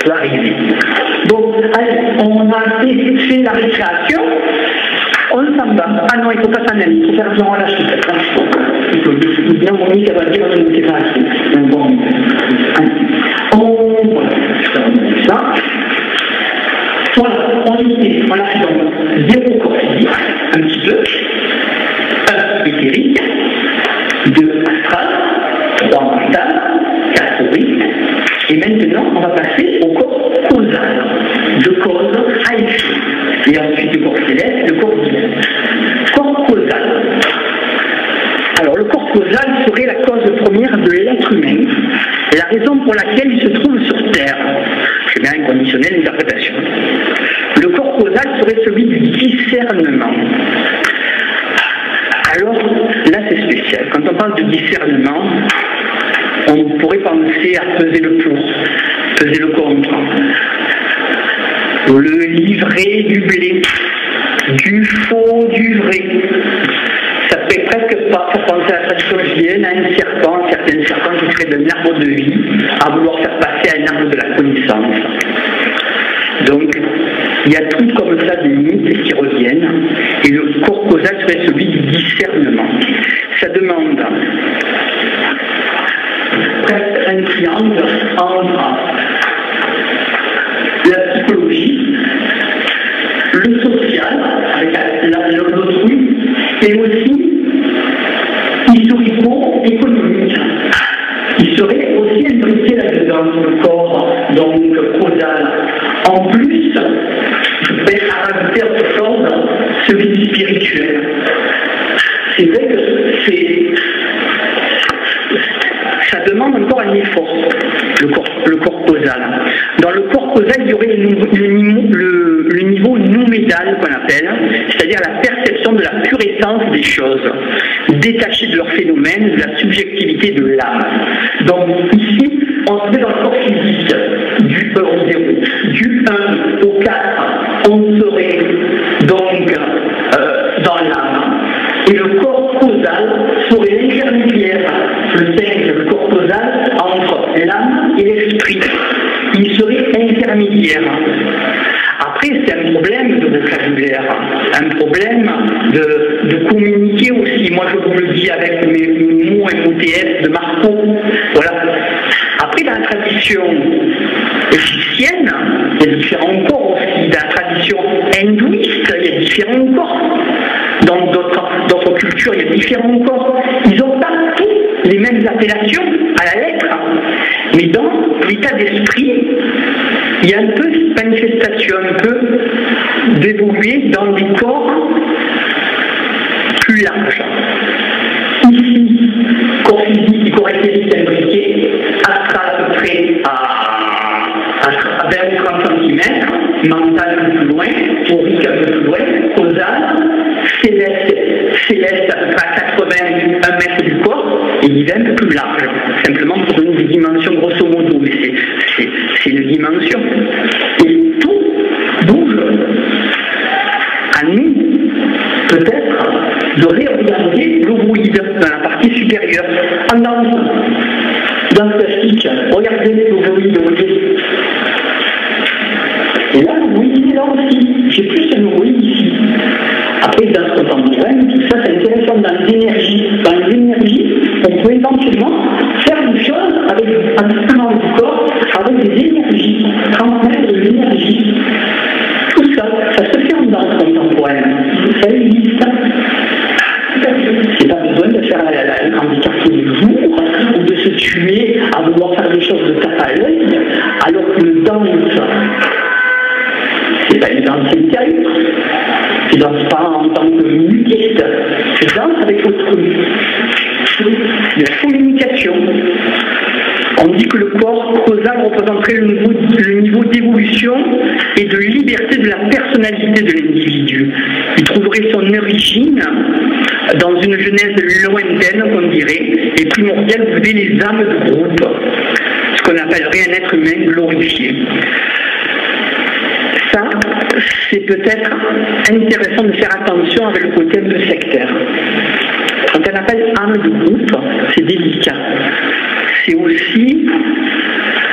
peut arriver. Donc, allez, on a fait la récréation, on s'en va. Ah non, il ne faut pas s'en aller, il faut faire genre la chute. Il faut bien monier qu'elle va dire que ne pas assez. Bon, voilà, ça. Voilà, on a fait donc 0 corps physique, un petit peu, 1 éthérique, 2 astral, 3 mental, 4 aurique, et maintenant on va passer au corps causal, de cause à effet, et ensuite le corps céleste, le corps divin. Corps causal. Alors le corps causal serait la cause première de l'être humain, et la raison pour laquelle il se trouve sur Terre. C'est bien un conditionnel d'interprétation. Le corps causal serait celui du discernement. Alors, là c'est spécial. Quand on parle de discernement, on pourrait penser à peser le pour, peser le contre, le livret du blé, du faux du vrai. Ça fait presque pas faire penser à la tradition julienne, à un serpent, certains serpents qui seraient d'un arbre de vie, à vouloir faire passer à un arbre de la connaissance. Donc, il y a tout comme ça des mythes qui reviennent, et le corps causal serait celui du discernement. Ça demande presque un triangle entre la psychologie, le social, avec l'autrui, et aussi historico-économique. Il serait aussi imbriqué là-dedans, le corps donc causal. En plus, je vais rajouter autre chose, celui du spirituel. C'est vrai que ça demande encore un effort, le corps causal. Dans le corps causal, il y aurait le niveau noumédal qu'on appelle, c'est-à-dire la perception de la pure essence des choses, détachée de leur phénomène, de la subjectivité de l'âme. Donc ici, on se met dans le corps physique, du 1 au 0, du 1 au 4, on serait donc dans l'âme. Et le corps causal serait l'intermédiaire, le 5, le corps causal, entre l'âme et l'esprit. Il serait intermédiaire. Après, c'est un problème de vocabulaire, un problème de communiquer aussi. Moi, je vous le dis avec mes mots MOTS de Marco. Voilà. Après, dans la tradition égyptienne, il y a différents corps aussi. Dans la tradition hindouiste, il y a différents corps. Dans d'autres cultures, il y a différents corps. Ils n'ont pas tous les mêmes appellations à la lettre. Mais dans l'état d'esprit, il y a un peu cette manifestation, un peu d'évoluer dans des corps plus larges. Ici, corps physique et corps éthérique imbriqué, astral à peu près à 20 ou 30 cm, mental un peu plus loin, aurique un peu plus loin, causal, céleste à peu près à 80 mètres du corps, et divin un peu plus large, simplement pour donner des dimensions grosso modo, mais c'est une dimension. Et tout bouge. À nous, peut-être, de réorienter l'ovoïde dans la partie supérieure. En danse plastique, regardez l'ovoïde, voyez. Et là, l'ovoïde est là aussi. J'ai plus un ovoïde ici. Après, dans ce contemporain, tout ça, c'est intéressant dans les énergies. Dans les énergies, on peut éventuellement faire une chose avec un instrument du corps, avec des énergies, transmettre de l'énergie. Tout ça, ça se fait en danse contemporaine. Ça existe. C'est pas besoin de faire un handicap tous les jours, ou de se tuer à vouloir faire des choses de tape à l'œil, alors qu'une danse, c'est pas une danse intérieure. Tu ne danses pas en tant que nudiste, tu danses avec autrui. La communication. On dit que le corps causal représenterait le niveau d'évolution et de liberté de la personnalité de l'individu. Il trouverait son origine dans une genèse lointaine, qu'on dirait, et primordiale pour les âmes de groupe, ce qu'on appellerait un être humain glorifié. Ça, c'est peut-être intéressant de faire attention avec le côté un peu sectaire. Quand on appelle âme de groupe, c'est délicat. C'est aussi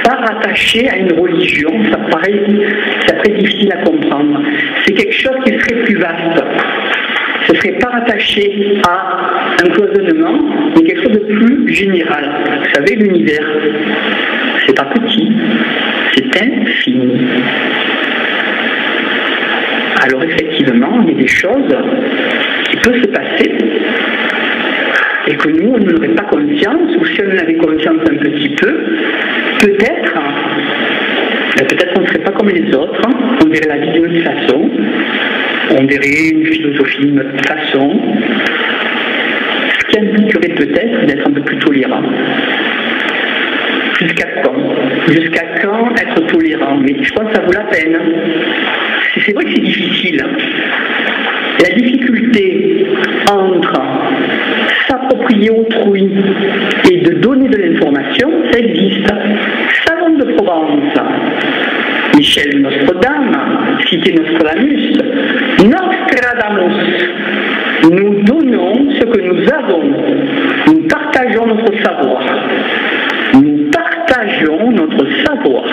par rattaché à une religion, ça paraît très difficile à comprendre. C'est quelque chose qui serait plus vaste. Ce ne serait pas rattaché à un cloisonnement, mais quelque chose de plus général. Vous savez, l'univers, c'est pas petit, c'est infini. Alors effectivement, il y a des choses qui peuvent se passer et que nous, on n'aurait pas conscience, ou si on en avait conscience un petit peu, peut-être on ne serait pas comme les autres, on verrait la vie d'une autre façon, on verrait une philosophie d'une autre façon, ce qui impliquerait peut-être d'être un peu plus tolérant. Jusqu'à quand? Jusqu'à quand être tolérant? Mais je pense que ça vaut la peine. C'est vrai que c'est difficile. La difficulté entre s'approprier autrui et de donner de l'information, ça existe. Savon de Provence, Michel Nostradame, cité Nostradamus, Nostradamus, nous donnons ce que nous avons, nous partageons notre savoir. Nous partageons notre savoir.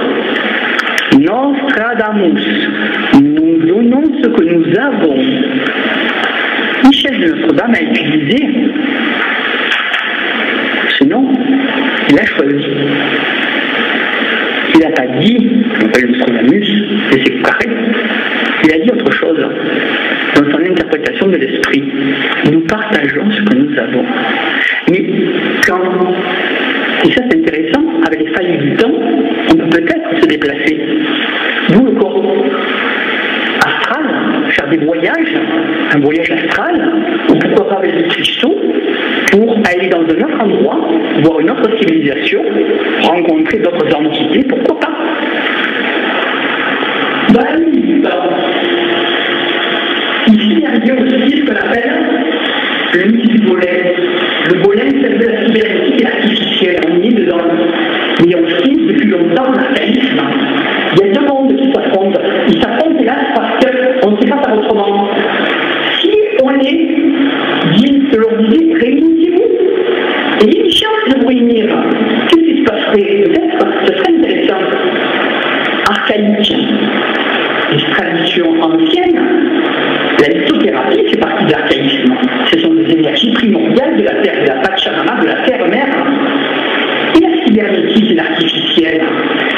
Nostradamus, nous donnons ce que nous avons. Michel de Nostradame a utilisé ce nom, il a choisi. Il n'a pas dit, on appelle Nostradamus, et c'est correct. Il a dit autre chose dans son interprétation de l'esprit. Nous partageons ce que nous avons. Mais quand, et ça c'est intéressant, avec les failles du temps, on peut peut-être se déplacer. D'où le corps astral, faire des voyages, un voyage astral, ou pourquoi pas avec des cristaux, pour aller dans un autre endroit, voir une autre civilisation, rencontrer d'autres entités, pourquoi pas. Ici, il y a aussi ce qu'on appelle le mythe du volet. Le volet, c'est un peu la cybernétique artificielle, on y est dedans. Mais on sait depuis longtemps l'archaïsme. Il y a deux mondes qui s'affrontent. Ils s'affrontent hélas parce qu'on ne sait pas faire autrement. Si on est dit, je leur disais, réunissez-vous. Et il y a une chance de vous réunir. Qu'est-ce qui se passerait? Peut-être, ce serait intéressant. Archaïque. Les traditions anciennes, la lithothérapie fait partie de l'archaïsme. Ce sont des énergies primordiales de la terre, de la Pachamama, de la terre-mère. Et la cybernétique et l'artificielle,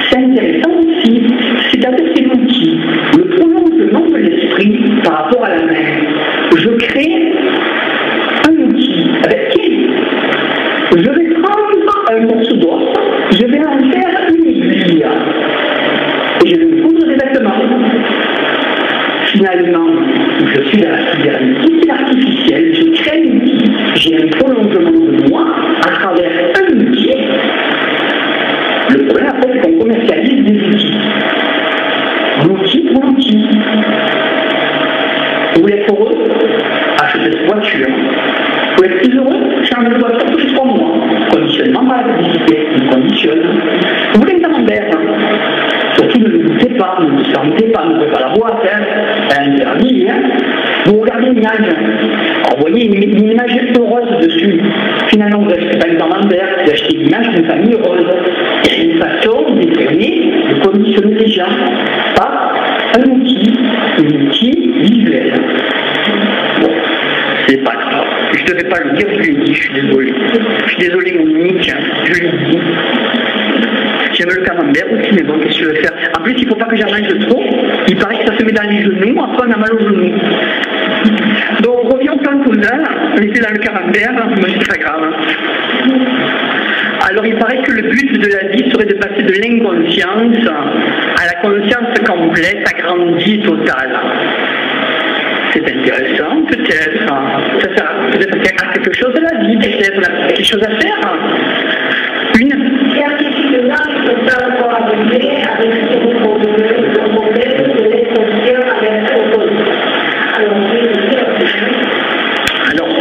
c'est intéressant aussi. C'est-à-dire que c'est l'outil, le prolongement de l'esprit par rapport à la main. Je crée un outil avec qui je vais prendre un morceau d'os, je vais en faire une aiguille. Et je vais me poudre des vêtements. Finalement, je suis dans la cybernétique et l'artificielle, je crée un outil, j'ai un prolongement de moi à travers un outil. Le problème après, c'est qu'on commercialise des outils. L'outil pour l'outil. Vous voulez être heureux? Achetez cette voiture. Vous voulez être plus heureux? Changer de voiture tous les 3 mois. Conditionnement par la publicité, on conditionne. Vous voulez un camembert? Surtout ne le goûtez pas, ne le sentez pas, ne pouvez pas la boire, c'est interdit. Vous regardez l'image, alors vous voyez une image heureuse dessus. Finalement, vous n'achetez pas une camembert, vous achetez l'image d'une famille heureuse. Il y a une façon déterminée de conditionner les gens par un outil visuel. Bon, c'est pas grave. Je ne devais pas le dire, je l'ai dit, je suis désolé. Je suis désolé, Monique, je l'ai dit. J'aime le camembert aussi, mais bon, qu'est-ce que je veux faire? En plus, il ne faut pas que j'en mange trop. Il paraît que ça se met dans les genoux, après on a mal aux genoux. Donc, reviens au plan cousin, on était dans le camembert, mais c'est pas grave. Alors, il paraît que le but de la vie serait de passer de l'inconscience à la conscience complète, agrandie, totale. C'est intéressant, peut-être. Ça sert peut-être à quelque chose de la vie, peut-être. On a quelque chose à faire. Et artificiellement, il faut pas avoir à venir avec ce problème de l'inconscient avec l'opposé. Alors,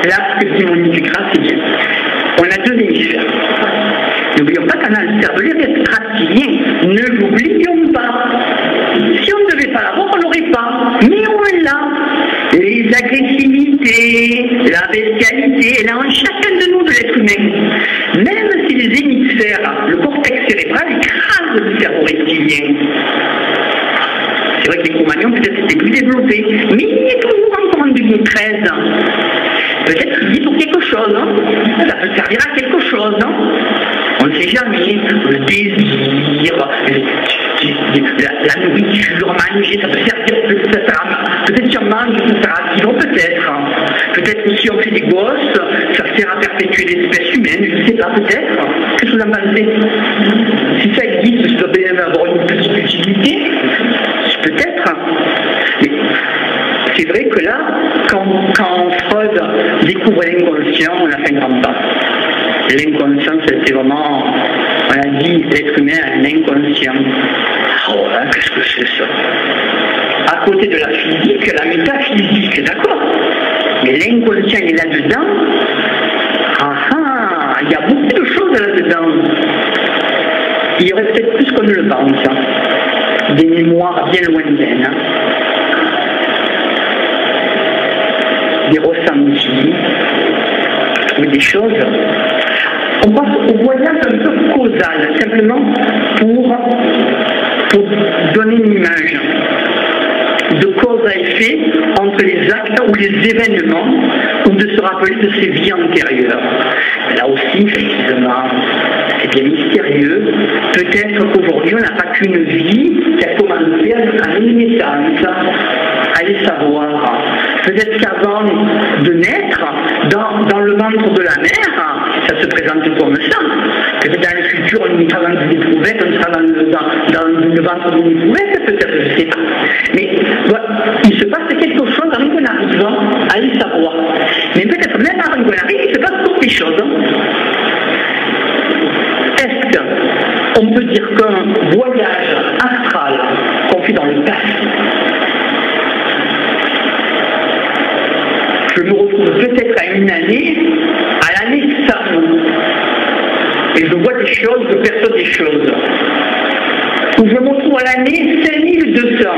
là, ce que dit Monique Gras, c'est bien. On a 2 hémisphères. N'oublions pas qu'on a le cerveau reptilien. Ne l'oublions pas. Si on ne devait pas l'avoir, on ne l'aurait pas. Mais on l'a. Les agressivités, la bestialité, elle est en chacun de nous de l'être humain. Même si les hémisphères, le cortex cérébral est base du cerveau reptilien. C'est vrai que les Cro-Magnons peut-être étaient plus développés, mais il est toujours encore en 2013. Peut-être qu'il dit pour quelque chose, hein. Ça peut servir à quelque chose. Hein. On ne sait jamais. Le désir, la nourriture, manger, ça peut servir, peut-être si on mange, ça sert à vivre, peut-être. Peut-être que si on fait des gosses, ça sert à perpétuer l'espèce humaine, je ne sais pas, peut-être. Qu'est-ce que vous en pensez? Si ça existe, ça doit bien avoir une petite utilité. Peut-être. Mais c'est vrai que là, quand Freud découvre l'inconscient, on a fait un grand pas. L'inconscient, c'est vraiment, on a dit, l'être humain a un inconscient. Oh là, qu'est-ce que c'est ça? À côté de la physique, la métaphysique, d'accord? Mais l'inconscient est là-dedans. Il y a beaucoup de choses là-dedans. Il y aurait peut-être plus qu'on ne le pense. Des mémoires bien lointaines, des ressentis, ou des choses. On passe au voyage un peu causal, simplement pour donner une image de cause à effet entre les actes ou les événements, ou de se rappeler de ses vies antérieures. Là aussi, effectivement, c'est bien mystérieux. Peut-être qu'aujourd'hui, on n'a pas qu'une vie qui a commencé à une naissance. Allez savoir. Peut-être qu'avant de naître, dans le ventre de la mère, ça se présente comme ça. Peut-être dans le futur, on sera dans une éprouvette, on sera dans le ventre d'une éprouvette, peut-être, je ne sais pas. Mais il se passe quelque chose avant qu'on arrive à les savoir. Mais peut-être même avant qu'on arrive, il se passe beaucoup de choses. Est-ce qu'on peut dire qu'un voyage astral qu'on fait dans le passé, je me retrouve peut-être à une année, à l'année Sarno, et je vois des choses, je perçois des choses, ou je me retrouve à l'année 5200,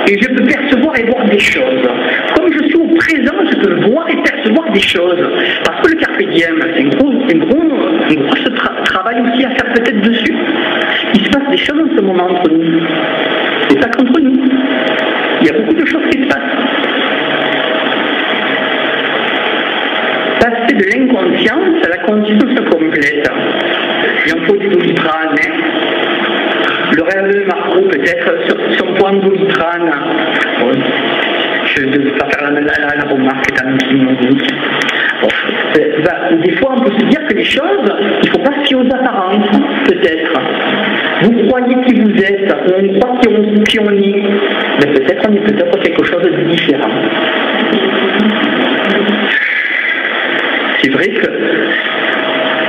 et je peux percevoir et voir des choses. Comme je suis au présent, je peux voir et percevoir des choses. Parce que le carpe diem, c'est un gros travail aussi à faire peut-être dessus. Il se passe des choses en ce moment entre nous. C'est pas qu'entre nous. Il y a beaucoup de choses qui se passent. Passer de l'inconscience à la conscience complète. Il en faut du Doliprane. Le rêve de Marco, peut-être, son point de Doliprane. Bon, je ne vais pas faire la remarque dans le des fois, on peut se dire que les choses, il ne faut pas se fier aux apparences, peut-être. Vous croyez qui vous êtes, on croit qui on est, mais peut-être on est peut-être quelque chose de différent. C'est vrai que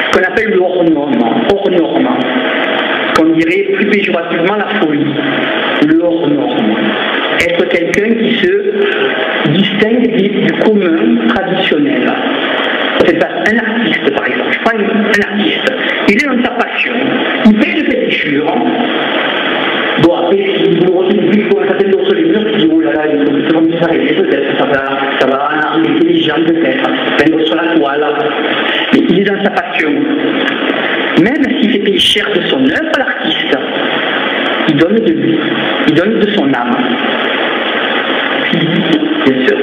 ce qu'on appelle le hors-norme, qu'on dirait plus péjorativement la folie, le hors-norme. Être quelqu'un qui se distingue du commun traditionnel. C'est pas un artiste, par exemple. Je prends un artiste. Il est dans sa passion. Il fait de pédicure. Bon, après, si vous retenez plus pour un certain nombre sur les murs, tu dis, oh là là, il faut que ça s'arrêter, peut-être, ça va en art intelligent, peut-être, peindre sur la toile. Mais il est dans sa passion. Même s'il fait payer cher de son œuvre, l'artiste, il donne de lui, il donne de son âme. Physique, bien sûr,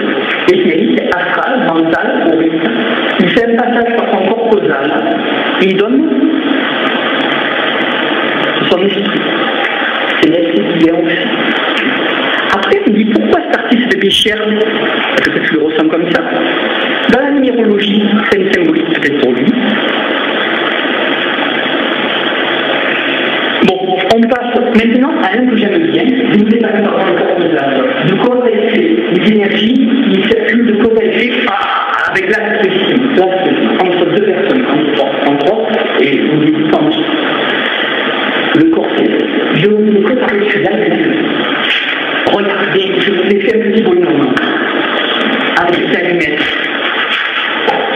éthérique, astral, mental, aurique. Il fait un passage par son corps causal et il donne son esprit. C'est l'esprit aussi. Après, il dit pourquoi cet artiste fait payer cher? Peut-être que tu le ressens comme ça. Dans la numérologie, c'est une symbolique peut-être pour lui. Bon, on passe maintenant à un que j'aime bien. Je vous ai parlé par le corps causal. De cause à effet. Les énergies, ils circulent de cause à effet avec l'axe ici, entre deux personnes, entre trois, et vous dites entre le corps. Je vous ai préparé celui-là. Regardez, je vous ai fait un petit bonhomme avec des allumettes.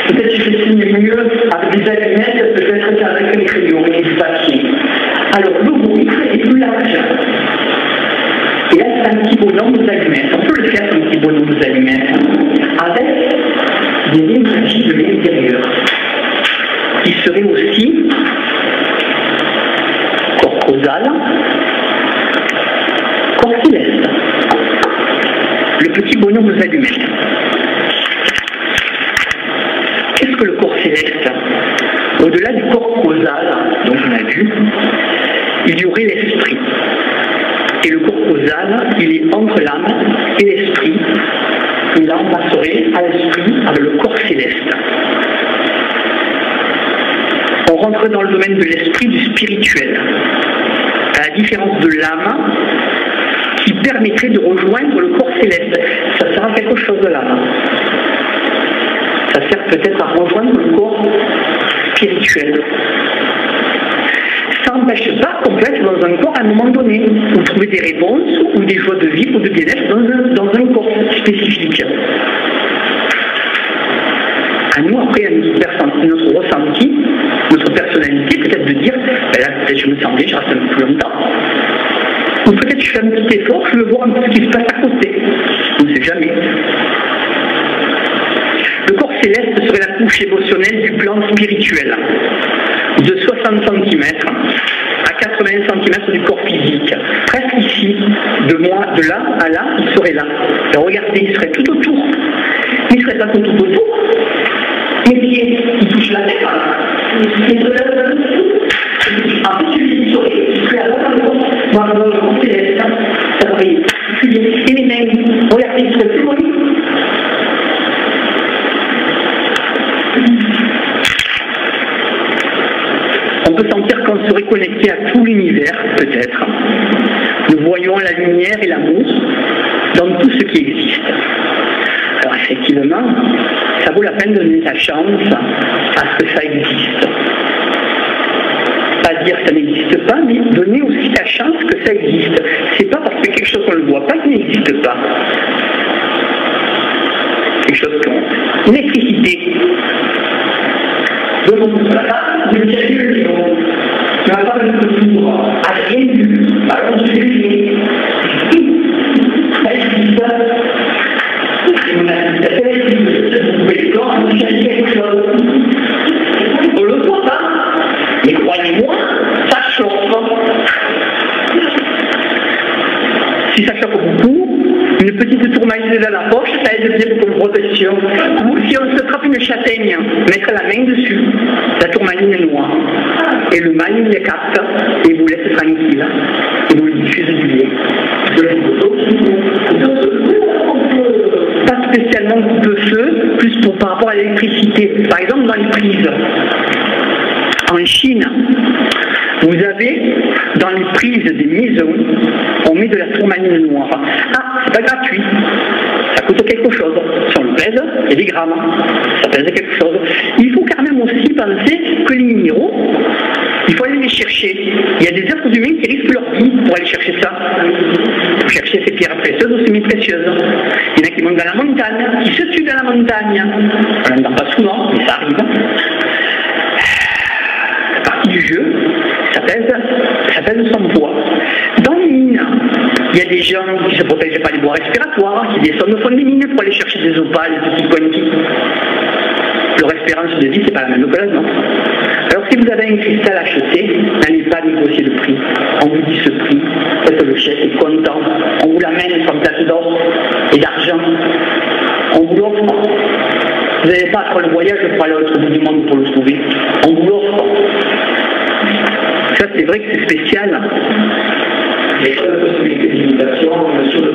Peut-être que je dessine mieux avec des allumettes, peut-être qu'avec un crayon et du papier. Alors, le bruit est plus large. Et là, c'est un petit bonhomme aux allumettes. On peut le faire, un petit bonhomme aux allumettes, avec des énergies de l'intérieur, qui seraient aussi causal, corps céleste. Le petit bonhomme aux allumettes. Qu'est-ce que le corps céleste? Au-delà du corps causal, dont on a vu, il y aurait l'esprit. Et le corps causal, il est entre l'âme et l'esprit. Et là, on passerait à l'esprit avec le corps céleste. On rentre dans le domaine de l'esprit, du spirituel. À la différence de l'âme, qui permettrait de rejoindre le corps céleste. Ça sert à quelque chose de l'âme. Ça sert peut-être à rejoindre le corps spirituel. Ça n'empêche pas qu'on peut être dans un corps à un moment donné, ou trouver des réponses, ou des joies de vie, ou de bien-être dans un corps spécifique. À nous, après, à notre ressenti, notre personnalité, peut-être de dire, ben là, peut-être je me sens bien, je reste un peu plus longtemps. Ou peut-être je fais un petit effort, je veux voir un peu ce qui se passe à côté. On ne sait jamais. Le corps céleste serait la couche émotionnelle du plan spirituel, de 60 cm à 80 cm du corps physique. Presque ici, de là à là, il serait là. Et regardez, il serait tout autour. Il serait pas tout autour. Mes pieds, il touche la terre. Il se lève un peu. En fait, il serait à dans le corps céleste. Ça serait particulier. Et les mains, regardez, il serait plus loin. On peut sentir qu'on serait connecté à tout l'univers, peut-être. Nous voyons la lumière et l'amour dans tout ce qui existe. Alors effectivement, ça vaut la peine de donner sa chance à ce que ça existe. Pas dire que ça n'existe pas, mais donner aussi la chance que ça existe. C'est pas parce que quelque chose qu'on ne le voit pas qu'il n'existe pas. Quelque chose comme l'électricité. Donc, je me suis dit, je n'ai pas de tour, à rien vu, alors je l'ai fait. On le voit pas, mais croyez-moi, ça chauffe. Si ça chauffe beaucoup, une petite tourmaline dans la poche, ça aide bien pour une protection. Ou si on se trappe une châtaigne, mettre la main dessus, la tourmaline est noire. Et le mal, il les capte et vous laisse tranquille. Et vous lui diffusez du bien. Pas spécialement coupe-feu, plus par rapport à l'électricité. Par exemple, dans les prises. En Chine, vous avez, dans les prises des maisons, on met de la tourmaline noire. Ah, c'est pas gratuit. Ça coûte quelque chose. Si on le pèse, il y a des grammes. Ça pèse quelque chose. Il faut quand même aussi penser que les minéraux, il faut aller les chercher. Il y a des êtres humains qui risquent leur vie pour aller chercher ça. Pour chercher ces pierres précieuses ou semi-précieuses. Il y en a qui montent dans la montagne, qui se tuent dans la montagne. On n'entend pas souvent, mais ça arrive. La partie du jeu, ça pèse son poids. Dans les mines, il y a des gens qui ne se protègent pas des voies respiratoires, qui descendent au fond des mines pour aller chercher des opales, des petits pointis. Leur espérance de vie, c'est pas la même que la nôtre. Alors si vous avez un cristal acheté, n'allez pas négocier le prix. On vous dit ce prix, faites le chèque, est content. On vous l'amène sur place d'or et d'argent. On vous l'offre. Vous n'avez pas à faire le voyage pour aller à l'autre bout du monde pour le trouver. On vous l'offre. Ça, c'est vrai que c'est spécial. Il n'y a pas de possibilité d'imitation sur le